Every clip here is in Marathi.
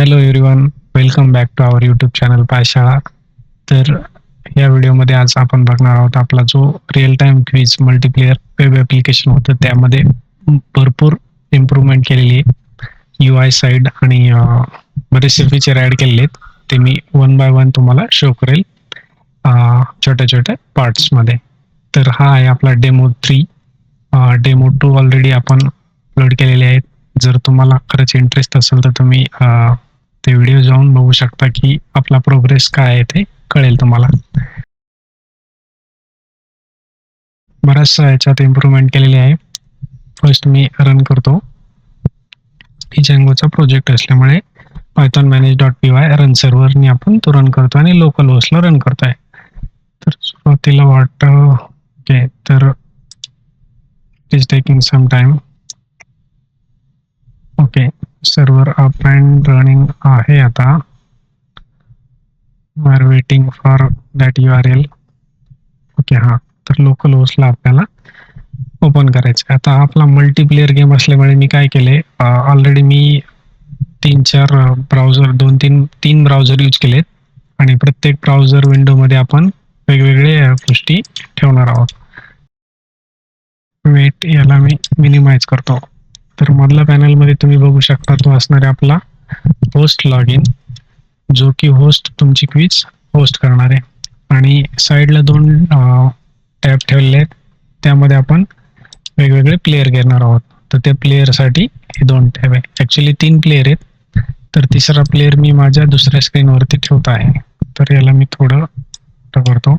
Hello everyone, welcome back to our YouTube channel Payshala. तर या व्हिडिओमध्ये आज आपण बघणार आहोत आपला जो real time quiz multiplayer web application होतं त्यामध्ये भरपूर इम्प्रूव्हमेंट केलेली आहे. UI साईड आणि बरेचसे फीचर ॲड केलेले आहेत. ते मी वन बाय वन तुम्हाला शो करेल छोट्या छोट्या पार्ट्समध्ये. तर हा आहे आपला डेमो 3. डेमो 2 ऑलरेडी आपण अपलोड केलेले आहेत. जर तुम्हाला खरंच इंटरेस्ट असेल तर तुम्ही ते व्हिडिओ जाऊन बघू शकता की आपला प्रोग्रेस काय आहे ते कळेल तुम्हाला. बऱ्याचशा याच्यात इम्प्रूव्हमेंट केलेली आहे. फर्स्ट मी रन करतो. Djangoचा प्रोजेक्ट असल्यामुळे python manage.py रन सर्व्हरनी आपण तो रन करतो आणि लोकल होस्टला रन करतोय. तर सुरुवातीला वाटतं ओके, तर it is taking some time. Okay, server up and running आहे आता. We are waiting for that URL. Okay, हां, तर लोकल होस्टला आपल्याला ओपन करायचं आहे. आता आपला मल्टीप्लेअर गेम असल्यामुळे मी काय केले, ऑलरेडी मी 3-4 ब्राउझर 2-3 ब्राउझर यूज केलेत आणि प्रत्येक ब्राउझर विंडोमध्ये आपण वेगवेगळे गोष्टी ठेवणार आहोत. वेट, याला मी मिनिमाइज करतो. तर मधल्या पॅनलमध्ये तुम्ही बघू शकता तो असणार आहे आपला होस्ट लॉग इन, जो की होस्ट तुमची क्विज होस्ट करणार आहे. आणि साईडला 2 टॅब ठेवलेले आहेत, त्यामध्ये आपण वेगवेगळे प्लेयर घेणार आहोत. तर त्या प्लेयरसाठी हे 2 टॅब आहे. ॲक्च्युली 3 प्लेयर आहेत, तर तिसरा प्लेयर मी माझ्या दुसऱ्या स्क्रीनवरती ठेवत आहे. तर याला मी थोडं करतो.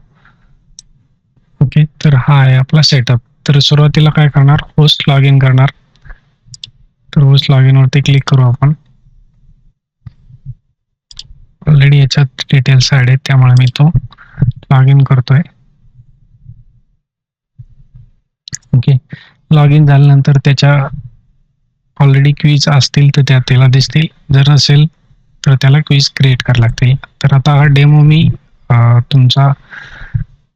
ओके, तर हा आहे आपला सेटअप. तर सुरुवातीला काय करणार, होस्ट लॉग इन करणार. तर होस्ट लॉग इनवरती क्लिक करू आपण. ऑलरेडी याच्यात डिटेल्स ॲड आहेत, त्यामुळे मी तो लॉग इन करतोय. ओके, लॉग इन झाल्यानंतर त्याच्या ऑलरेडी क्विज असतील तर त्या त्याला दिसतील, जर नसेल तर त्याला क्विज क्रिएट करायला लागतील. तर आता हा डेमो मी तुमचा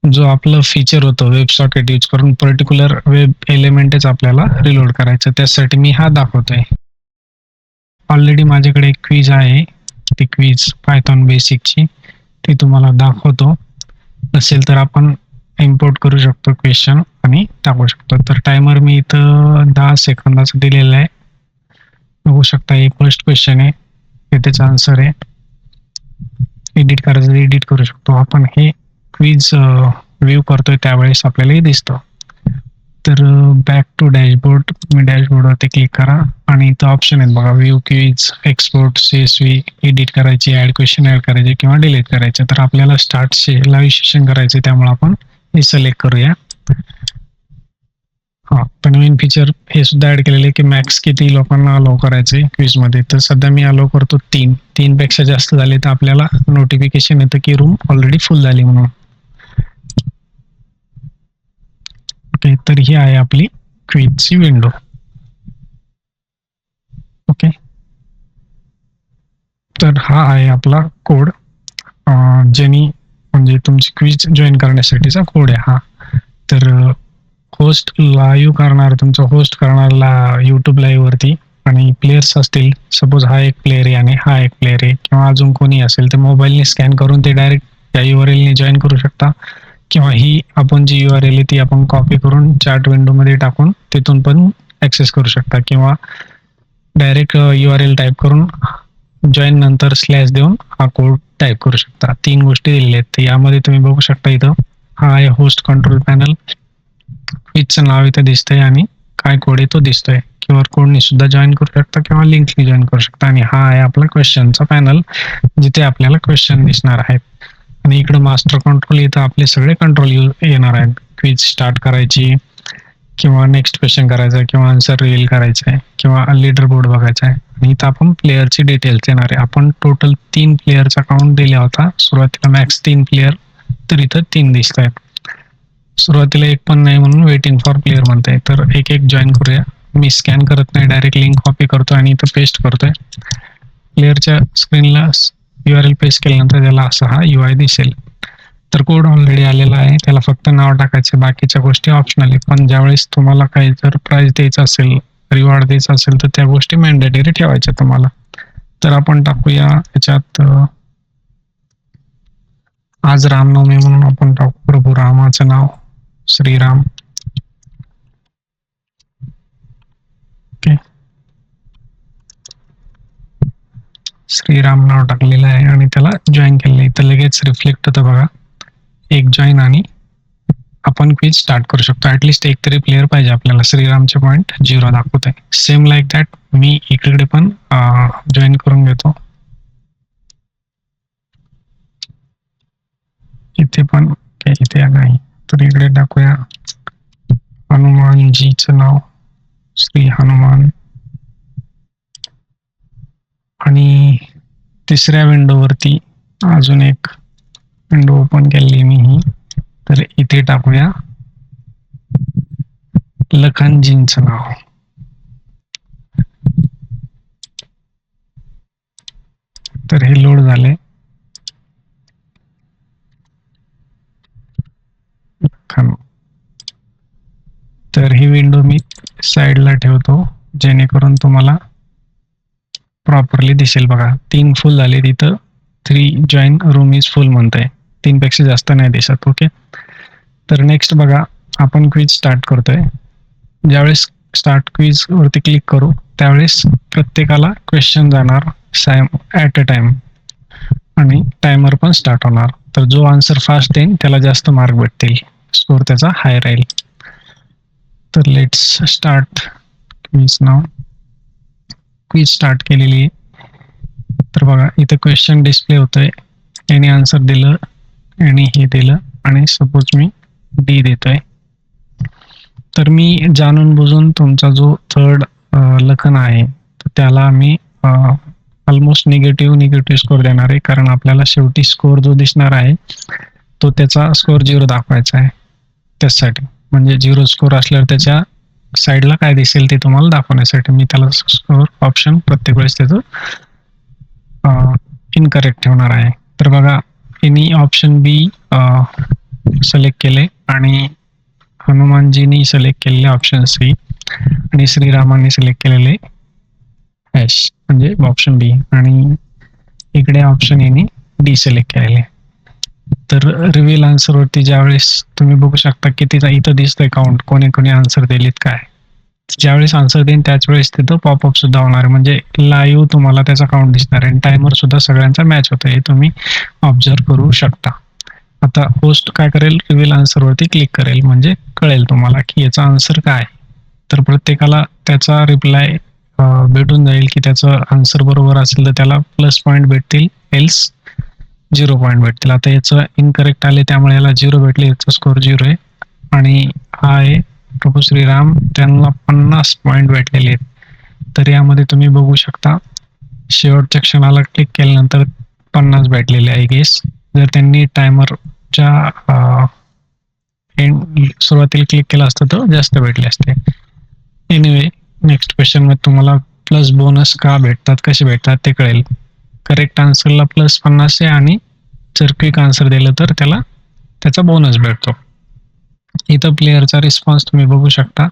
जो आपलं फीचर होतं वेब सॉकेट यूज करून पर्टिक्युलर वेब एलिमेंटच आपल्याला रिलोड करायचं, त्यासाठी मी हा दाखवतोय. ऑलरेडी माझ्याकडे एक क्विज आहे, ती क्विज पायथॉन बेसिकची, ती तुम्हाला दाखवतो. नसेल तर आपण इम्पोर्ट करू शकतो क्वेश्चन आणि टाकू शकतो. तर टायमर मी इथं 10 सेकंदाचा दिलेला आहे. बघू शकता, हे फर्स्ट क्वेश्चन आहे, हे त्याचा आन्सर आहे. एडिट करायचं एडिट करू शकतो आपण. हे क्विज व्ह्यू करतोय त्यावेळेस आपल्याला हे दिसतं. तर बॅक टू डॅशबोर्ड, तुम्ही डॅशबोर्डवरती क्लिक करा आणि इथं ऑप्शन आहेत बघा, view quiz, export, CSV, edit करायची, ॲड क्वेश्चन ॲड करायचे किंवा डिलीट करायचे. तर आपल्याला स्टार्टचे लाईव्ह सेशन करायचे, त्यामुळे आपण हे सिलेक्ट करूया. हां, पण नवीन फीचर हे सुद्धा ॲड केलेले आहे की मॅक्स किती लोकांना अलाउ करायचे क्विजमध्ये. तर सध्या मी अलाउ करतो 3 पेक्षा जास्त झाले तर आपल्याला नोटिफिकेशन येतं की रूम ऑलरेडी फुल झाली म्हणून. ओके, तर ही आहे आपली क्विजची विंडो. ओके, तर हा आहे आपला कोड, ज्यांनी म्हणजे तुमची क्विज जॉईन करण्यासाठीचा कोड आहे हा. तर होस्ट लाईव्ह करणार, तुमचा होस्ट करणारला यूट्यूब लाईव्हवरती, आणि प्लेयर्स असतील, सपोज हा एक प्लेयर आहे आणि हा एक प्लेयर आहे किंवा अजून कोणी असेल तर मोबाईलने स्कॅन करून ते डायरेक्ट या URLने जॉईन करू शकता. किंवा ही आपण जी URL आहे ती आपण कॉपी करून चॅट विंडोमध्ये टाकून तिथून पण ॲक्सेस करू शकता. किंवा डायरेक्ट URL टाईप करून जॉईन नंतर स्लॅश देऊन हा कोड टाईप करू शकता. 3 गोष्टी दिलेल्या आहेत. तर यामध्ये तुम्ही बघू शकता, इथं हा आहे होस्ट कंट्रोल पॅनल, क्विजचं नाव इथं दिसतंय आणि काय कोड आहे तो दिसतोय. QR कोडने सुद्धा जॉईन करू शकता किंवा लिंकने जॉईन करू शकता. आणि हा आहे आपला क्वेश्चनचा पॅनल, जिथे आपल्याला क्वेश्चन दिसणार आहेत. आणि इकडं मास्टर कंट्रोल, इथं आपले सगळे कंट्रोल येणार आहेत. क्विज स्टार्ट करायची किंवा नेक्स्ट क्वेश्चन करायचा किंवा आन्सर रिव्हील करायचा आहे किंवा लीडर बोर्ड बघायचा आहे. आणि इथं आपण प्लेयरची डिटेल्स येणार आहे. आपण टोटल 3 प्लेयरचा काउंट दिला होता सुरुवातीला, मॅक्स 3 प्लेयर, तर इथं 3 दिसत आहेत. सुरुवातीला एक पण नाही म्हणून वेटिंग फॉर प्लेयर म्हणताय. तर एक एक जॉईन करूया. मी स्कॅन करत नाही, डायरेक्ट लिंक कॉपी करतो आणि इथं पेस्ट करतोय. प्लेयरच्या स्क्रीनला URL पेस्ट केल्यानंतर त्याला असा हा UI दिसेल. तर कोड ऑलरेडी आलेला आहे, त्याला फक्त नाव टाकायचं, बाकीच्या गोष्टी ऑप्शनल आहे. पण ज्यावेळेस तुम्हाला काही जर प्राइस द्यायचं असेल, रिवॉर्ड द्यायचा असेल तर त्या गोष्टी मॅन्डेटरी ठेवायच्या तुम्हाला. तर आपण टाकूया याच्यात आज रामनवमी म्हणून आपण टाकू प्रभू रामाचं नाव श्रीराम. ओके, श्रीराम नाव टाकलेलं आहे आणि त्याला जॉईन केलेलं आहे. तर लगेच रिफ्लेक्ट होतं बघा, एक जॉईन आणि आपण क्विज स्टार्ट करू शकतो. ऍटलिस्ट एक तरी प्लेअर पाहिजे आपल्याला. श्रीरामचे पॉईंट 0 दाखवत आहे. सेम लाईक दॅट मी इकडे पण जॉईन करून घेतो. इथे पण इथे नाही, तर इकडे टाकूया हनुमानजीचं नाव श्री हनुमान. आणि तिसऱ्या विंडोवरती अजून एक विंडो ओपन केली मी ही, तर इथे टाकूया लखनजींचं नाव. तर हे लोड झाले. तर ही विंडो मी साईडला ठेवतो जेणेकरून तुम्हाला प्रॉपरली दिसेल. बघा 3 फुल झाले, तिथं 3 जॉईन रूम इज फुल म्हणतंय. 3 पेक्षा जास्त नाही दिसत. ओके, तर नेक्स्ट बघा आपण क्विज स्टार्ट करतोय. ज्यावेळेस स्टार्ट क्विज वरती क्लिक करू त्यावेळेस प्रत्येकाला क्वेश्चन जाणार ॲट अ टाइम आणि टायमर पण स्टार्ट होणार. तर जो आन्सर फास्ट देईन त्याला जास्त मार्क भेटतील, स्कोर त्याचा हाय राहील. तर let's start quiz now. Quiz start केलेली आहे. तर बघा इथं क्वेश्चन डिस्प्ले होतोय. याने आन्सर दिलं, आणि हे दिलं, आणि सपोज मी डी देतोय. तर मी जाणून बुजून तुमचा जो थर्ड लखन आहे त्याला मी ऑलमोस्ट निगेटिव्ह स्कोर देणार आहे, कारण आपल्याला शेवटी स्कोर जो दिसणार आहे तो त्याचा स्कोर 0 दाखवायचा आहे. त्यासाठी म्हणजे 0 स्कोर असल्यावर त्याच्या साईडला काय दिसेल ते तुम्हाला दाखवण्यासाठी मी त्याला स्कोर ऑप्शन प्रत्येक वेळेस त्याचं इनकरेक्ट ठेवणार आहे. तर बघा यांनी ऑप्शन बी सिलेक्ट केले आणि हनुमानजींनी सिलेक्ट केलेले ऑप्शन सी आणि श्रीरामांनी सिलेक्ट केलेले हॅश म्हणजे ऑप्शन बी, आणि इकडे ऑप्शन यांनी डी सिलेक्ट केलेले. तर रिव्हील आन्सर वरती ज्यावेळेस तुम्ही बघू शकता किती इथं दिसतंय काउंट, कोणी कोणी आन्सर दिलेत काय. ज्यावेळेस आन्सर देईन त्याच वेळेस तिथं पॉपअप सुद्धा होणार आहे, म्हणजे लाईव्ह तुम्हाला त्याचा काउंट दिसणार आहे. टायमर सुद्धा सगळ्यांचा मॅच होतं हे तुम्ही ऑब्झर्व करू शकता. आता होस्ट काय करेल, रिव्हील आन्सर वरती क्लिक करेल म्हणजे कळेल तुम्हाला की याचा आन्सर काय. तर प्रत्येकाला त्याचा रिप्लाय भेटून जाईल की त्याचं आन्सर बरोबर असेल तर त्याला प्लस पॉईंट भेटतील, एल्स 0 पॉईंट भेटतील. आता याचं इनकरेक्ट आले त्यामुळे याला 0 भेटले, याचा स्कोर 0 आहे. आणि हा आहे प्रभू श्रीराम, त्यांना 50 पॉईंट भेटलेले आहेत. तर यामध्ये तुम्ही बघू शकता शेवटच्या क्षणाला क्लिक केल्यानंतर 50 भेटलेले आहे गेस. जर त्यांनी टायमरच्या सुरुवातीला क्लिक केलं असतं तर जास्त भेटले असते. एनिवे नेक्स्ट क्वेश्चन मध्ये तुम्हाला प्लस बोनस का भेटतात, कसे भेटतात ते कळेल. करेक्ट आन्सरला +50 आहे आणि जर क्विक आन्सर दिलं तर त्याला त्याचा बोनस भेटतो. इथं प्लेअरचा रिस्पॉन्स तुम्ही बघू शकता,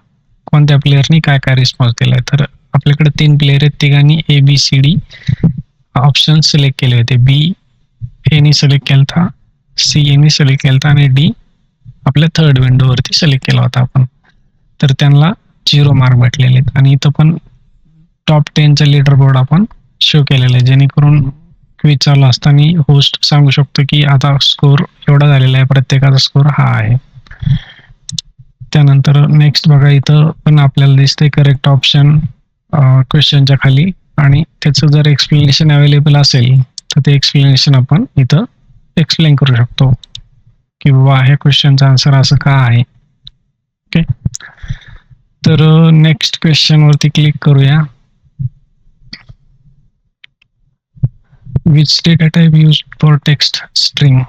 कोणत्या प्लेअरनी काय काय रिस्पॉन्स दिलाय. तर आपल्याकडे 3 प्लेयर आहेत, तिघांनी ABCD ऑप्शन सिलेक्ट केले होते. बी एनी सिलेक्ट केला होता, सी एनी सिलेक्ट केला होता आणि डी आपल्या थर्ड विंडोवरती सिलेक्ट केला होता आपण. तर त्यांना 0 मार्क भेटलेले आहेत. आणि इथं पण टॉप 10चा लीडर बोर्ड आपण शो केलेला आहे, जेणेकरून क्विज चालू असताना होस्ट सांगू शकतो की आता स्कोर एवढा झालेला आहे, प्रत्येकाचा स्कोर हा आहे. त्यानंतर नेक्स्ट बघा इथं पण आपल्याला दिसतंय करेक्ट ऑप्शन क्वेश्चनच्या खाली, आणि त्याचं जर एक्सप्लेनेशन अवेलेबल असेल तर ते एक्सप्लेनेशन आपण इथं एक्सप्लेन करू शकतो की बाबा ह्या क्वेश्चनचा आन्सर असं का आहे. ओके, तर नेक्स्ट क्वेश्चन वरती क्लिक करूया. Which data type use for text string.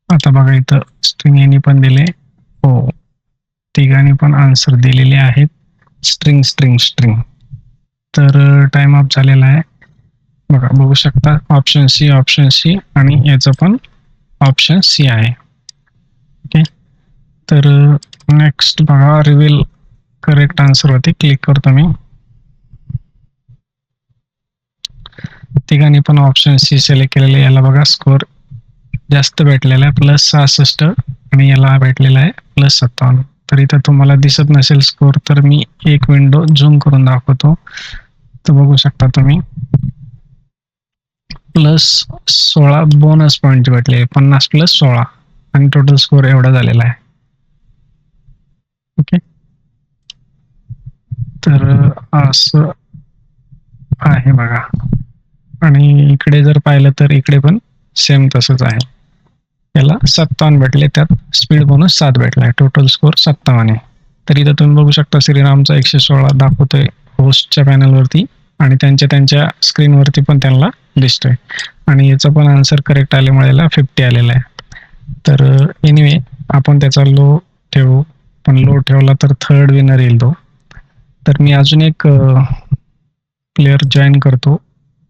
आता बघा इथं स्ट्रिंग यांनी पण दिले, हो तिघांनी पण आन्सर दिलेले आहेत स्ट्रिंग स्ट्रिंग स्ट्रिंग. तर टाइम अप झालेला आहे. बघा बघू शकता ऑप्शन सी आणि याचं पण ऑप्शन सी आहे. ओके, तर नेक्स्ट बघा रिव्हील करेक्ट आन्सर वरती क्लिक करतो मी. तिघांनी पण ऑप्शन सी सिलेक्ट केलेले. याला बघा स्कोर जास्त भेटलेला आहे +66 आणि याला भेटलेला आहे +57. तर इथं तुम्हाला दिसत नसेल स्कोर, तर मी एक विंडो झूम करून दाखवतो. तर बघू शकता तुम्ही +16 बोनस पॉईंट भेटले, 50 + 16 आणि टोटल स्कोर एवढा झालेला आहे. ओके, तर असं आहे बघा. आणि इकडे जर पाहिलं तर इकडे पण सेम तसंच आहे. याला 57 भेटले, त्यात स्पीड बोनस 7 भेटलाय, टोटल स्कोर 57 आहे. तर इथं तुम्ही बघू शकता श्रीरामचा 116 दाखवतोय होस्टच्या पॅनलवरती आणि त्यांच्या स्क्रीनवरती पण त्यांना दिसतोय. आणि याचं पण आन्सर करेक्ट आल्यामुळे याला 50 आलेला आहे. तर एनिवे आपण त्याचा लो ठेवू, पण लो ठेवला तर थर्ड विनर येईल तो. तर मी अजून एक प्लेअर जॉईन करतो,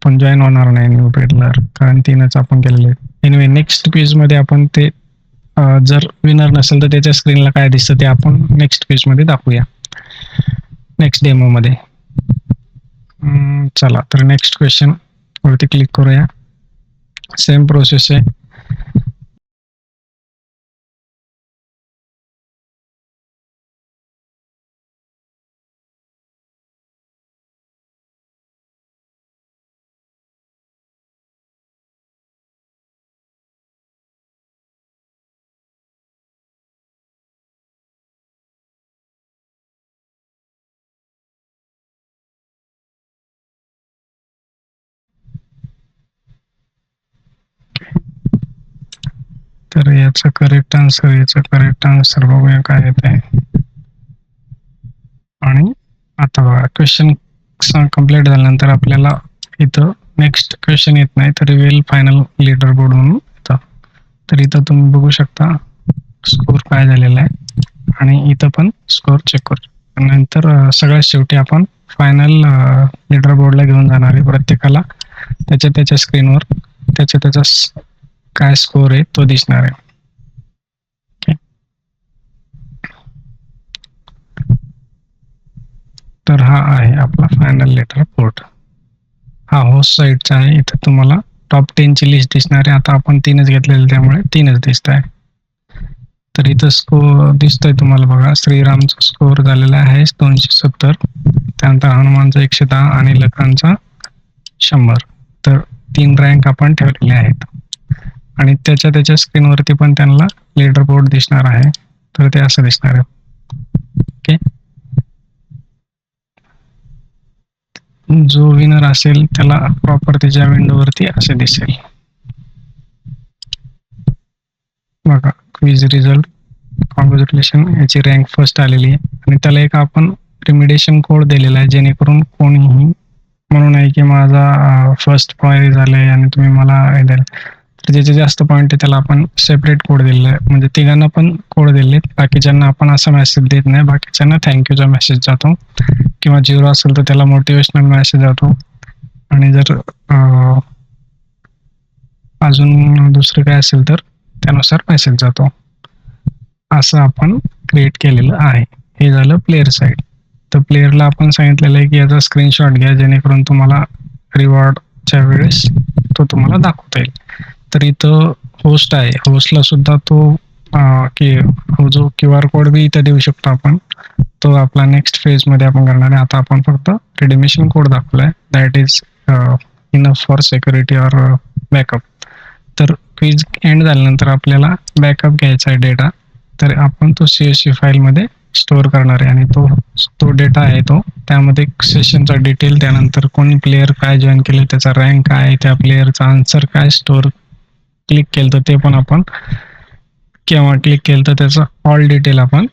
पण जॉईन होणार नाही न्यू प्लेअर, कारण 3च आपण केलेले आहेत. एनिवे नेक्स्ट क्विजमध्ये आपण ते जर विनर नसेल तर त्याच्या स्क्रीनला काय दिसतं ते आपण नेक्स्ट क्विजमध्ये दाखवूया, नेक्स्ट डेमोमध्ये. चला तर नेक्स्ट क्वेश्चन वरती क्लिक करूया. सेम प्रोसेस आहे. तर याचं करेक्ट आन्सर बघूया काय येत आहे. आणि आता बघा क्वेश्चन कम्प्लीट झाल्यानंतर आपल्याला इथं नेक्स्ट क्वेश्चन येत नाही, तर रिव्हील फायनल लीडर बोर्ड म्हणून येतं. तर इथं तुम्ही बघू शकता स्कोर काय झालेला आहे आणि इथं पण स्कोर चेक करू. नंतर सगळ्यात शेवटी आपण फायनल लीडर बोर्डला घेऊन जाणार आहे. प्रत्येकाला त्याच्या स्क्रीनवर त्याचा काय स्कोर आहे तो दिसणार आहे. तर हा आहे आपला फायनल लीडर बोर्ड. हा होस्ट साईडचा आहे. इथं तुम्हाला टॉप 10 ची लिस्ट दिसणार आहे. आता आपण 3च घेतलेले त्यामुळे 3च दिसत आहे. तर इथं स्कोर दिसतोय तुम्हाला बघा. श्रीरामचा स्कोर झालेला आहे 270, त्यानंतर हनुमानचा 110 आणि लखनचा 100. तर 3 रँक आपण ठेवलेले आहेत आणि त्याच्या स्क्रीनवरती पण त्यांना लीडर बोर्ड दिसणार आहे. तर ते असं दिसणार आहे. ओके, जो विनर असेल त्याला प्रॉपर त्याच्या विंडोवरती असे दिसेल बघा. क्विज रिझल्ट, कॉंग्रॅच्युलेशन, याची रँक फर्स्ट आलेली आहे आणि त्याला एक आपण रिमिडिएशन कोड दिलेला आहे, जेणेकरून कोणीही म्हणू नये की माझा फर्स्ट पॉईंट झालाय आणि तुम्ही मला हे द्याल. तर ज्याचे जास्त पॉईंट आहे त्याला आपण सेपरेट कोड दिलेला आहे. म्हणजे तिघांना पण कोड दिले. बाकीच्यांना आपण असा मेसेज देत नाही. बाकीच्यांना थँक्यूचा मेसेज जातो, किंवा 0 असेल तर त्याला मोटिवेशनल मेसेज जातो. आणि जर अजून दुसरं काय असेल तर त्यानुसार मेसेज जातो. असं आपण क्रिएट केलेलं आहे. हे झालं प्लेयर साईड. तर प्लेयरला आपण सांगितलेलं आहे की याचा स्क्रीनशॉट घ्या, जेणेकरून तुम्हाला रिवॉर्डच्या वेळेस तो तुम्हाला दाखवता येईल. तर इथं होस्ट आहे, होस्टला सुद्धा तो की जो QR कोड बी इथं देऊ शकतो आपण. तो आपला नेक्स्ट फेजमध्ये आपण करणार आहे. आता आपण फक्त रिडिमेशन कोड दाखवलाय, that is enough for security or backup. तर क्विज एंड झाल्यानंतर आपल्याला बॅकअप घ्यायचा आहे डेटा. तर आपण तो CSV फाईलमध्ये स्टोअर करणार आहे आणि तो डेटा आहे तो त्यामध्ये सेशनचा डिटेल, त्यानंतर कोणी प्लेयर काय जॉईन केले, त्याचा रँक काय आहे, त्या प्लेयरचा आन्सर काय, स्टोअर क्लिक केलं तर ते पण आपण, किंवा क्लिक केलं तर त्याचं ऑल डिटेल आपण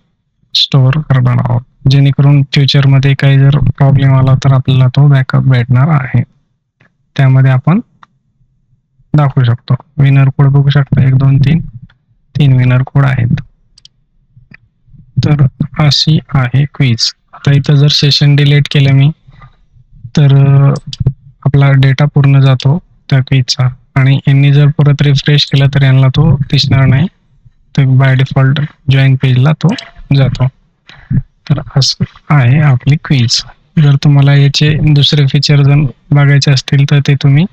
स्टोअर करणार आहोत, जेणेकरून फ्युचरमध्ये काही जर प्रॉब्लेम आला तर आपल्याला तो बॅकअप भेटणार आहे. त्यामध्ये आपण दाखवू शकतो. विनर कोड बघू शकता, 1 2 3 विनर कोड आहेत. तर अशी आहे क्विज. आता इथं जर सेशन डिलीट केलं मी तर आपला डेटा पूर्ण जातो त्या क्विजचा, आणि यांनी जर परत रिफ्रेश केलं तर यांना तो दिसणार नाही. तर बाय डिफॉल्ट जॉईन पेजला तो जातो. तर असं आहे आपली क्विज. जर तुम्हाला याचे दुसरे फीचर जर बघायचे असतील तर ते तुम्ही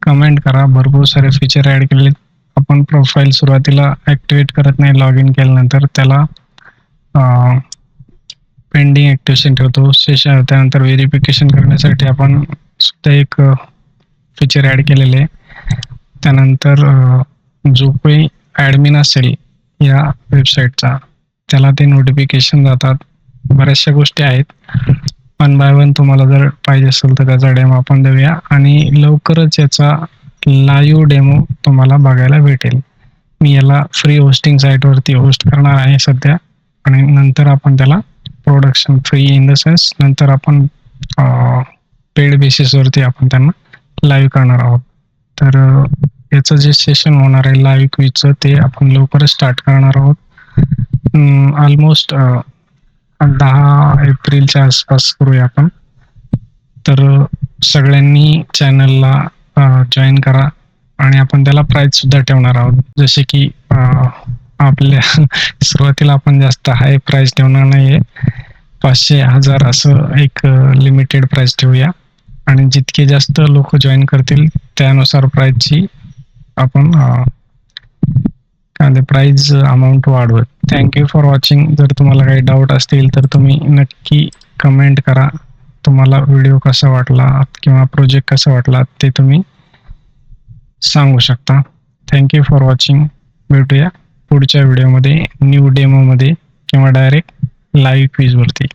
कमेंट करा. भरपूर सारे फीचर ॲड केलेले. आपण प्रोफाईल सुरुवातीला ॲक्टिवेट करत नाही लॉग इन केल्यानंतर, त्याला पेंडिंग ॲक्टिवेशन ठेवतो. त्यानंतर व्हेरिफिकेशन करण्यासाठी आपण सुद्धा एक फीचर ॲड केलेले आहे. त्यानंतर जो काही ॲडमिन असेल या वेबसाईटचा त्याला ते नोटिफिकेशन जातात. बऱ्याचशा गोष्टी आहेत. वन बाय वन तुम्हाला जर पाहिजे असेल तर त्याचा डेमो आपण देऊया आणि लवकरच याचा लाईव्ह डेमो तुम्हाला बघायला भेटेल. मी याला फ्री होस्टिंग साईटवरती होस्ट करणार आहे सध्या आणि नंतर आपण त्याला production free in the sense नंतर आपण पेड बेसिसवरती आपण त्यांना लाईव्ह करणार आहोत. तर याचं जे सेशन होणार आहे लाईव्ह क्विजचं ते आपण लवकरच स्टार्ट करणार आहोत. ऑलमोस्ट 10 एप्रिलच्या आसपास करूया आपण. तर सगळ्यांनी चॅनलला जॉईन करा आणि आपण त्याला प्राईज सुद्धा ठेवणार आहोत. जसे की आपल्या सुरुवातीला आपण जास्त हाय प्राईज ठेवणार नाहीये. 500-1000 असं एक लिमिटेड प्राईज ठेवूया आणि जितके जास्त लोक जॉईन करतील त्यानुसार प्राईजची आपण प्राईज अमाऊंट वाढवत. Thank you for watching. जर तुम्हाला काही डाऊट असतील तर तुम्ही नक्की कमेंट करा. तुम्हाला व्हिडिओ कसा वाटला किंवा प्रोजेक्ट कसा वाटला ते तुम्ही सांगू शकता. Thank you for watching. भेटूया पुढच्या व्हिडिओमध्ये न्यू डेमोमध्ये किंवा डायरेक्ट लाईव्ह क्विजवरती.